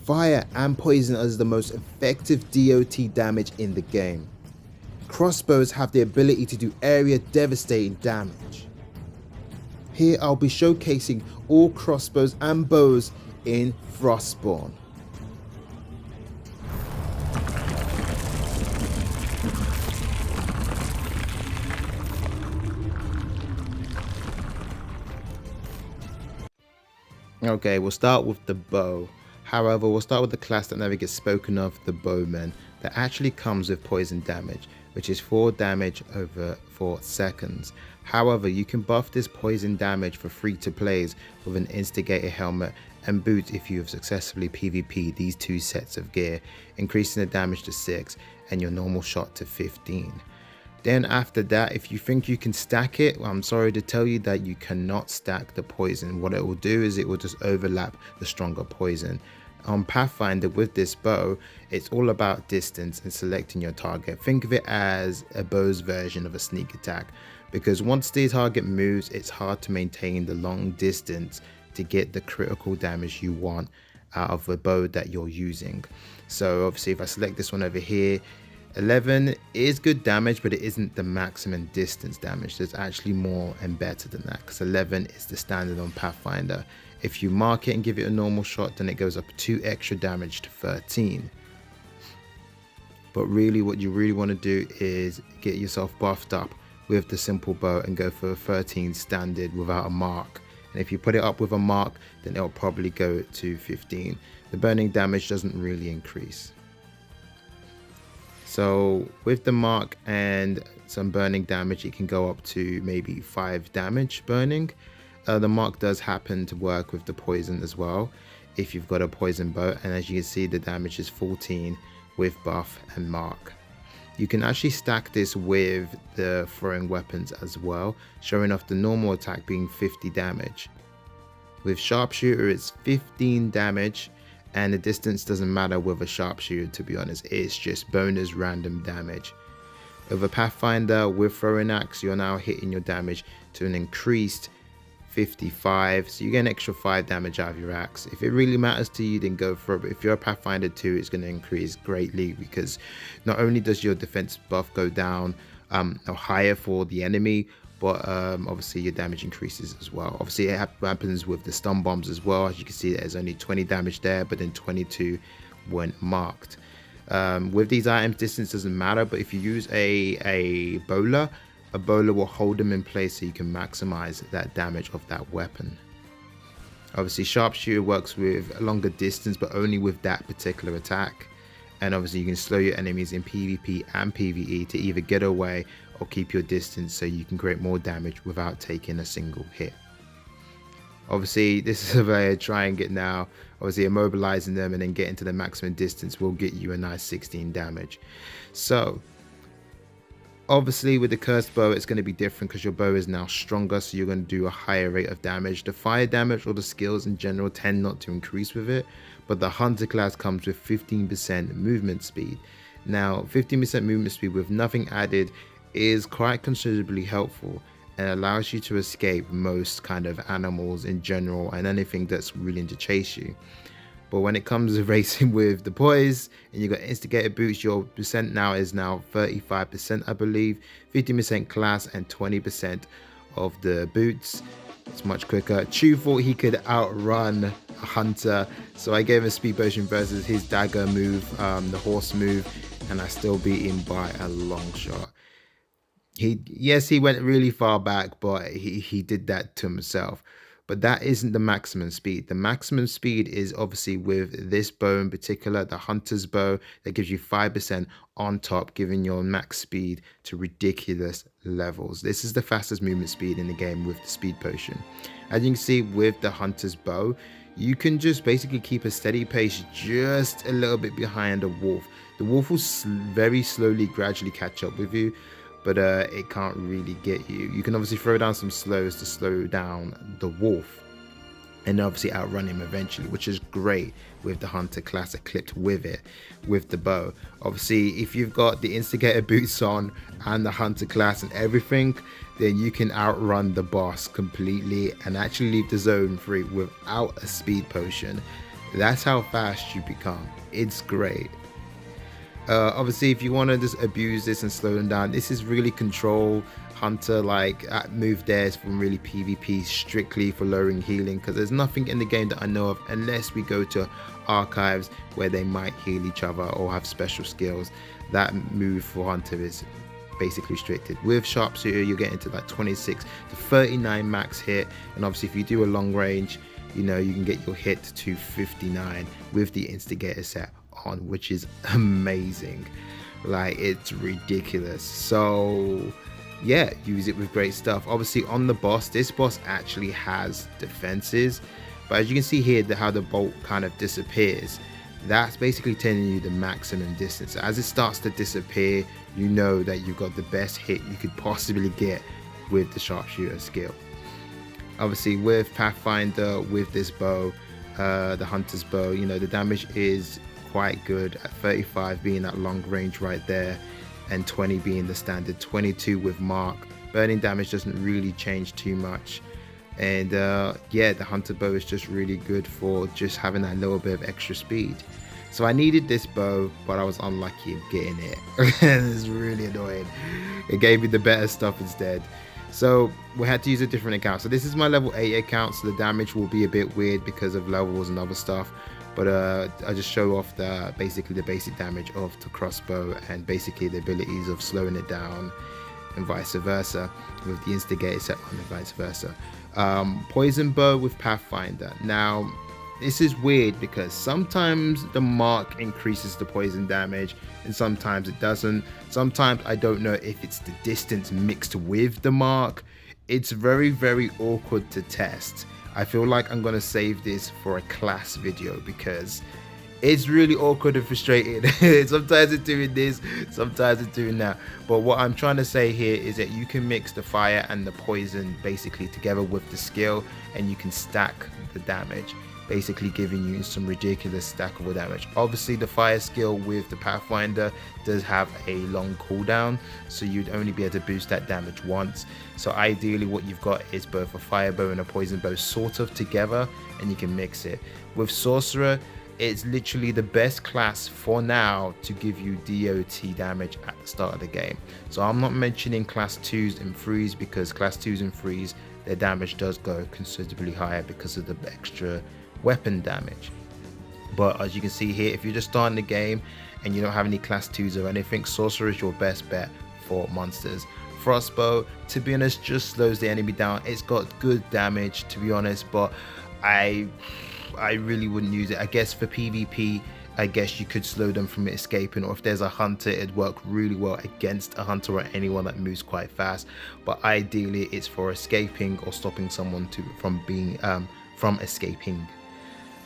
Fire and poison are the most effective DOT damage in the game. Crossbows have the ability to do area devastating damage. Here I'll be showcasing all crossbows and bows in Frostborn. Okay, we'll start with the bow. However, we'll start with the class that never gets spoken of, the bowman, that actually comes with poison damage, which is 4 damage over 4 seconds. However, you can buff this poison damage for free to plays with an instigator helmet and boots if you have successfully PvP'd these 2 sets of gear, increasing the damage to 6 and your normal shot to 15. Then after that, if you think you can stack it, well, I'm sorry to tell you that you cannot stack the poison. What it will do is it will just overlap the stronger poison. On Pathfinder with this bow, it's all about distance and selecting your target. Think of it as a bow's version of a sneak attack, because once the target moves, it's hard to maintain the long distance to get the critical damage you want out of the bow that you're using. So obviously if I select this one over here, 11 is good damage, but it isn't the maximum distance damage. There's actually more and better than that, because 11 is the standard on Pathfinder. If you mark it and give it a normal shot, then it goes up 2 extra damage to 13. But really what you really want to do is get yourself buffed up with the simple bow and go for a 13 standard without a mark. And if you put it up with a mark, then it'll probably go to 15. The burning damage doesn't really increase. So with the mark and some burning damage, it can go up to maybe 5 damage burning. The mark does happen to work with the poison as well if you've got a poison bow, and as you can see, the damage is 14 with buff and mark. You can actually stack this with the throwing weapons as well, showing off the normal attack being 50 damage. With sharpshooter, it's 15 damage. And the distance doesn't matter with a sharpshooter, to be honest, it's just bonus random damage. With a Pathfinder with throwing axe, you're now hitting your damage to an increased 55, so you get an extra 5 damage out of your axe. If it really matters to you, then go for it. But if you're a Pathfinder 2, it's going to increase greatly, because not only does your defense buff go down or higher for the enemy, but obviously your damage increases as well. Obviously it happens with the stun bombs as well. As you can see, there's only 20 damage there, but then 22 when marked. With these items, distance doesn't matter, but if you use a bowler will hold them in place so you can maximize that damage of that weapon. Obviously sharpshooter works with a longer distance, but only with that particular attack. And obviously you can slow your enemies in PvP and PvE to either get away or keep your distance, so you can create more damage without taking a single hit. Obviously this is a way to try and get now, obviously immobilizing them and then getting to the maximum distance will get you a nice 16 damage. So obviously with the cursed bow, it's going to be different because your bow is now stronger, so you're going to do a higher rate of damage. The fire damage or the skills in general tend not to increase with it, but the hunter class comes with 15% movement speed. Now 15% movement speed with nothing added is quite considerably helpful and allows you to escape most kind of animals in general and anything that's willing to chase you. But when it comes to racing with the boys and you got instigator boots, your percent now is 35%, I believe, 15% class and 20% of the boots. It's much quicker. Chew thought he could outrun a hunter, so I gave him a speed potion versus his dagger move, the horse move, and I still beat him by a long shot. Yes, he went really far back, but he did that to himself. But that isn't the maximum speed. The maximum speed is obviously with this bow in particular, the hunter's bow, that gives you 5% on top, giving your max speed to ridiculous levels. This is the fastest movement speed in the game with the speed potion. As you can see with the hunter's bow, you can just basically keep a steady pace just a little bit behind a wolf. The wolf will very slowly, gradually catch up with you, but it can't really get you. You can obviously throw down some slows to slow down the wolf and obviously outrun him eventually, which is great with the hunter class equipped with it, with the bow. Obviously, if you've got the instigator boots on and the hunter class and everything, then you can outrun the boss completely and actually leave the zone free without a speed potion. That's how fast you become. It's great. Obviously, if you want to just abuse this and slow them down, this is really control hunter. Like that move there is from really PvP, strictly for lowering healing, because there's nothing in the game that I know of, unless we go to archives where they might heal each other or have special skills. That move for hunter is basically restricted. With sharpshooter, you're getting to like 26 to 39 max hit, and obviously if you do a long range, you know, you can get your hit to 59 with the instigator set on, which is amazing. Like, it's ridiculous. So yeah, use it with great stuff. Obviously on the boss, this boss actually has defenses, but as you can see here, how the bolt kind of disappears, that's basically telling you the maximum distance. As it starts to disappear, you know that you've got the best hit you could possibly get with the sharpshooter skill. Obviously with Pathfinder, with this bow, the hunter's bow, you know, the damage is quite good at 35 being that long range right there, and 20 being the standard, 22 with mark. Burning damage doesn't really change too much, and yeah, the hunter bow is just really good for just having that little bit of extra speed. So I needed this bow, but I was unlucky in getting it. It's really annoying. It gave me the better stuff instead. So we had to use a different account. So this is my level 8 account, so the damage will be a bit weird because of levels and other stuff. But I just show off basically the basic damage of the crossbow, and basically the abilities of slowing it down and vice versa with the instigator set on and vice versa. Poison bow with Pathfinder. Now this is weird because sometimes the mark increases the poison damage and sometimes it doesn't. Sometimes I don't know if it's the distance mixed with the mark. It's very, very awkward to test. I feel like I'm gonna save this for a class video because it's really awkward and frustrating. Sometimes it's doing this, sometimes it's doing that. But what I'm trying to say here is that you can mix the fire and the poison basically together with the skill, and you can stack the damage, basically giving you some ridiculous stackable damage. Obviously the fire skill with the Pathfinder does have a long cooldown, so you'd only be able to boost that damage once. So ideally what you've got is both a fire bow and a poison bow sort of together, and you can mix it. With sorcerer, it's literally the best class for now to give you DOT damage at the start of the game. So I'm not mentioning class 2s and 3s, because class 2s and 3s, their damage does go considerably higher because of the extra weapon damage. But as you can see here, if you're just starting the game and you don't have any class 2s or anything, sorcerer is your best bet for monsters. Frostbow, to be honest, just slows the enemy down. It's got good damage, to be honest, but I really wouldn't use it. I guess for PvP, I guess you could slow them from escaping, or if there's a hunter, it'd work really well against a hunter or anyone that moves quite fast. But ideally it's for escaping or stopping someone from escaping.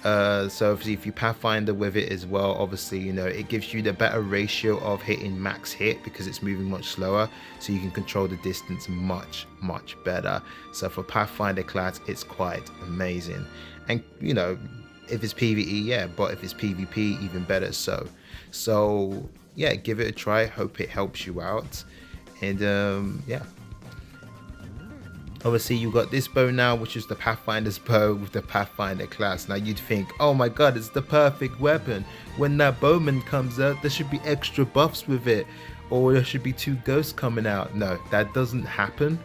So obviously if you Pathfinder with it as well, obviously, you know, it gives you the better ratio of hitting max hit because it's moving much slower, so you can control the distance much better. So for Pathfinder class, it's quite amazing. And you know, if it's PvE, yeah, but if it's PvP, even better. So yeah, give it a try. Hope it helps you out. And yeah, obviously you got this bow now, which is the Pathfinder's bow with the Pathfinder class. Now you'd think, oh my god, it's the perfect weapon. When that bowman comes out, there should be extra buffs with it, or there should be 2 ghosts coming out. No, that doesn't happen.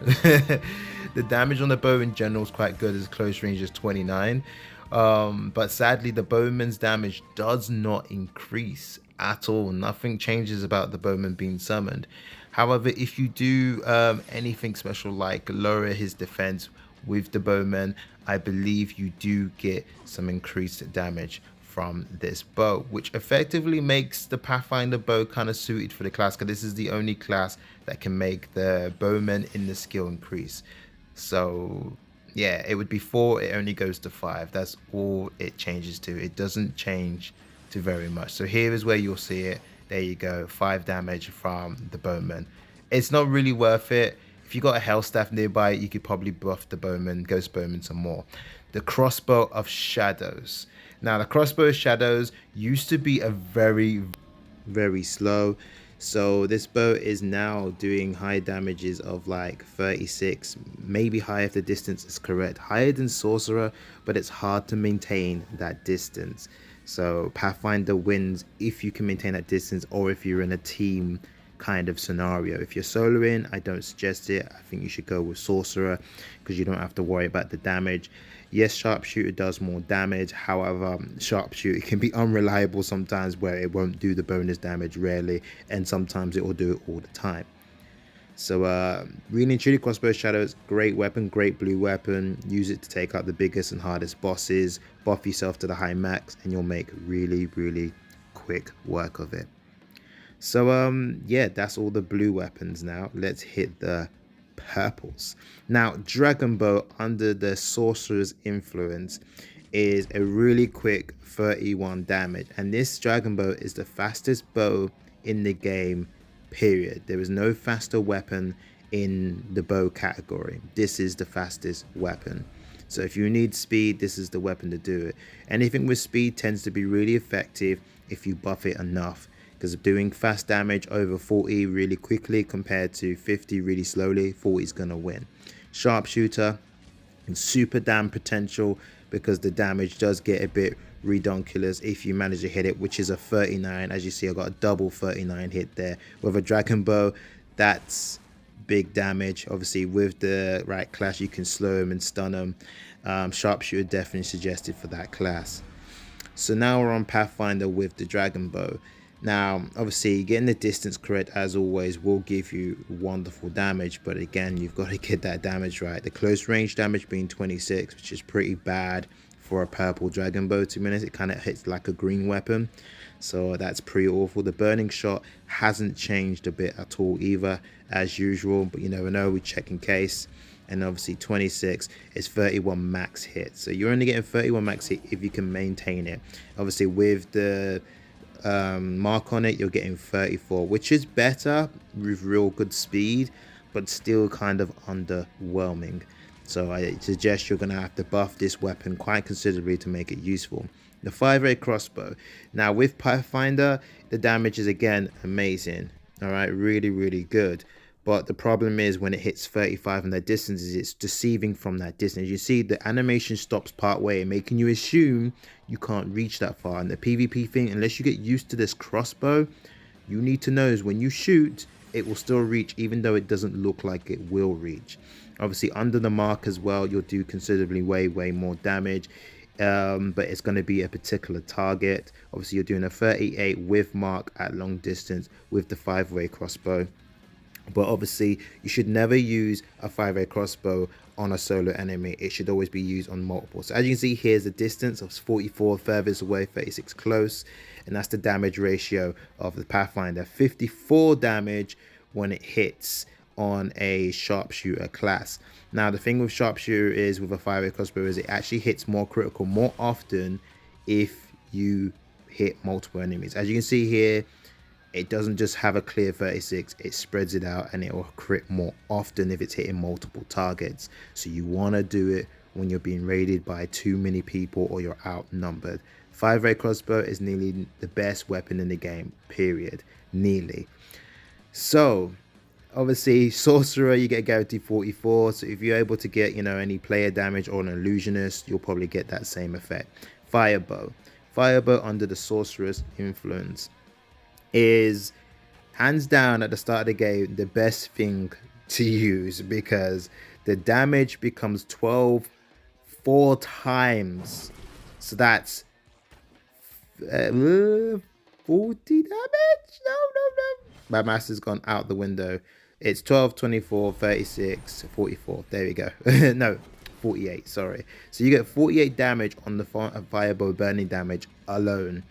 The damage on the bow in general is quite good, as close range is 29. But sadly the bowman's damage does not increase at all. Nothing changes about the bowman being summoned. However, if you do anything special like lower his defense with the bowman, I believe you do get some increased damage from this bow, which effectively makes the Pathfinder bow kind of suited for the class, because this is the only class that can make the bowman in the skill increase. So yeah, it would be 4, it only goes to 5. That's all it changes to. It doesn't change to very much. So here is where you'll see it. There you go, 5 damage from the bowman. It's not really worth it. If you got a health staff nearby, you could probably buff the bowman, ghost bowman some more. The crossbow of shadows. Now the crossbow of shadows used to be a very slow. So this bow is now doing high damages of like 36, maybe higher if the distance is correct, higher than sorcerer, but it's hard to maintain that distance. So Pathfinder wins if you can maintain that distance, or if you're in a team kind of scenario. If you're soloing, I don't suggest it. I think you should go with sorcerer because you don't have to worry about the damage. Yes, sharpshooter does more damage. However, sharpshooter can be unreliable sometimes, where it won't do the bonus damage rarely, and sometimes it will do it all the time. So really and truly, crossbow shadows, great weapon, great blue weapon. Use it to take out the biggest and hardest bosses, buff yourself to the high max, and you'll make really quick work of it. So yeah, that's all the blue weapons. Now let's hit the purples. Now dragon bow under the sorcerer's influence is a really quick 31 damage, and this dragon bow is the fastest bow in the game, period. There is no faster weapon in the bow category. This is the fastest weapon. So if you need speed, this is the weapon to do it. Anything with speed tends to be really effective if you buff it enough, because doing fast damage over 40 really quickly compared to 50 really slowly, 40 is gonna win. Sharpshooter and super damn potential, because the damage does get a bit redonkulous if you manage to hit it, which is a 39. As you see, I got a double 39 hit there. With a dragon bow, that's big damage. Obviously with the right class, you can slow them and stun them. Sharpshooter definitely suggested for that class. So now we're on Pathfinder with the dragon bow. Now obviously getting the distance correct, as always, will give you wonderful damage, but again, you've got to get that damage right. The close range damage being 26, which is pretty bad for a purple dragon bow. 2 minutes, it kind of hits like a green weapon, so that's pretty awful. The burning shot hasn't changed a bit at all either, as usual, but you never know, we check in case. And obviously 26 is 31 max hit, so you're only getting 31 max hit if you can maintain it. Obviously with the mark on it, you're getting 34, which is better with real good speed, but still kind of underwhelming. So I suggest you're going to have to buff this weapon quite considerably to make it useful. The 5A crossbow. Now with Pathfinder, the damage is again amazing. All right, really good. But the problem is when it hits 35 and that distance, it's deceiving from that distance. You see the animation stops part way, making you assume you can't reach that far. And the PvP thing, unless you get used to this crossbow, you need to know is when you shoot, it will still reach, even though it doesn't look like it will reach. Obviously under the mark as well, you'll do considerably way more damage. But it's going to be a particular target. Obviously you're doing a 38 with mark at long distance with the 5-way crossbow. But obviously you should never use a 5A crossbow on a solo enemy. It should always be used on multiple. So as you can see, here's the distance of 44 furthest away, 36 close, and that's the damage ratio of the Pathfinder. 54 damage when it hits on a sharpshooter class. Now the thing with sharpshooter is, with a 5A crossbow, is it actually hits more critical more often if you hit multiple enemies. As you can see here, it doesn't just have a clear 36, it spreads it out, and it will crit more often if it's hitting multiple targets. So you want to do it when you're being raided by too many people or you're outnumbered. 5-ray crossbow is nearly the best weapon in the game, period. Nearly. So obviously sorcerer, you get guaranteed 44, so if you're able to get, you know, any player damage or an illusionist, you'll probably get that same effect. Firebow under the sorcerer's influence is hands down at the start of the game the best thing to use, because the damage becomes 12 4 times. So that's 40 damage. No, my master's gone out the window. It's 12, 24, 36, 44. There we go. No, 48, sorry. So you get 48 damage on the firebow burning damage alone.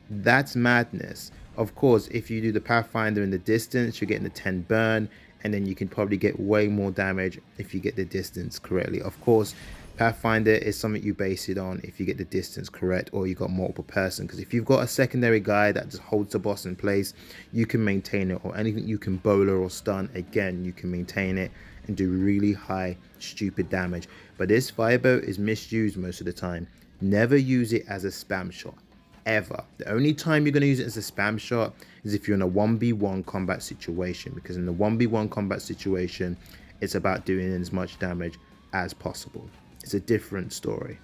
That's madness. Of course, if you do the Pathfinder in the distance, you're getting the 10 burn, and then you can probably get way more damage if you get the distance correctly. Of course, Pathfinder is something you base it on if you get the distance correct, or you got multiple person, because if you've got a secondary guy that just holds the boss in place, you can maintain it, or anything you can bowler or stun, again, you can maintain it and do really high stupid damage. But this firebow is misused most of the time. Never use it as a spam shot. ever. The only time you're going to use it as a spam shot is if you're in a 1v1 combat situation, because in the 1v1 combat situation, it's about doing as much damage as possible. It's a different story.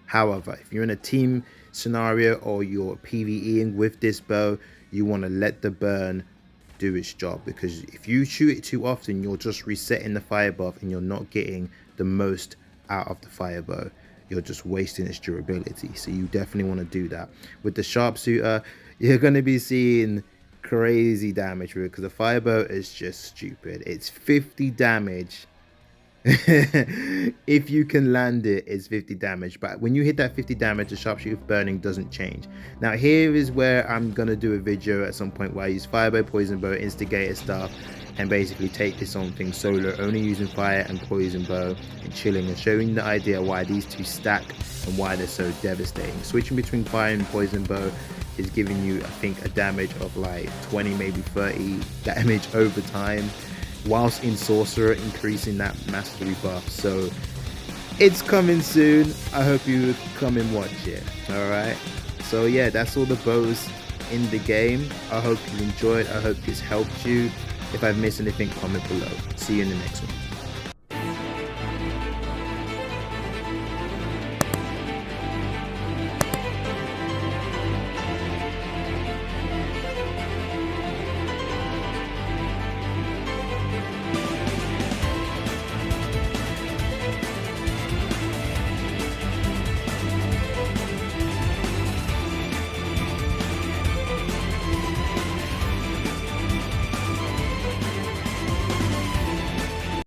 However, if you're in a team scenario or you're PvEing with this bow, you want to let the burn do its job, because if you shoot it too often, you're just resetting the fire buff and you're not getting the most out of the fire bow. You're just wasting its durability. So you definitely want to do that. With the sharpshooter, you're going to be seeing crazy damage with it, because the fire bow is just stupid. It's 50 damage. If you can land it, it's 50 damage, but when you hit that 50 damage, the sharpshooter burning doesn't change. Now here is where I'm gonna do a video at some point where I use firebow, poison bow, instigator stuff, and basically take this on thing solo, only using fire and poison bow and chilling, and showing the idea why these two stack and why they're so devastating. Switching between fire and poison bow is giving you, I think, a damage of like 20, maybe 30 damage over time, whilst in sorcerer increasing that mastery buff. So it's coming soon. I hope you come and watch it. All right, so yeah, that's all the bows in the game. I hope you enjoyed. I hope this helped you. If I've missed anything, comment below. See you in the next one.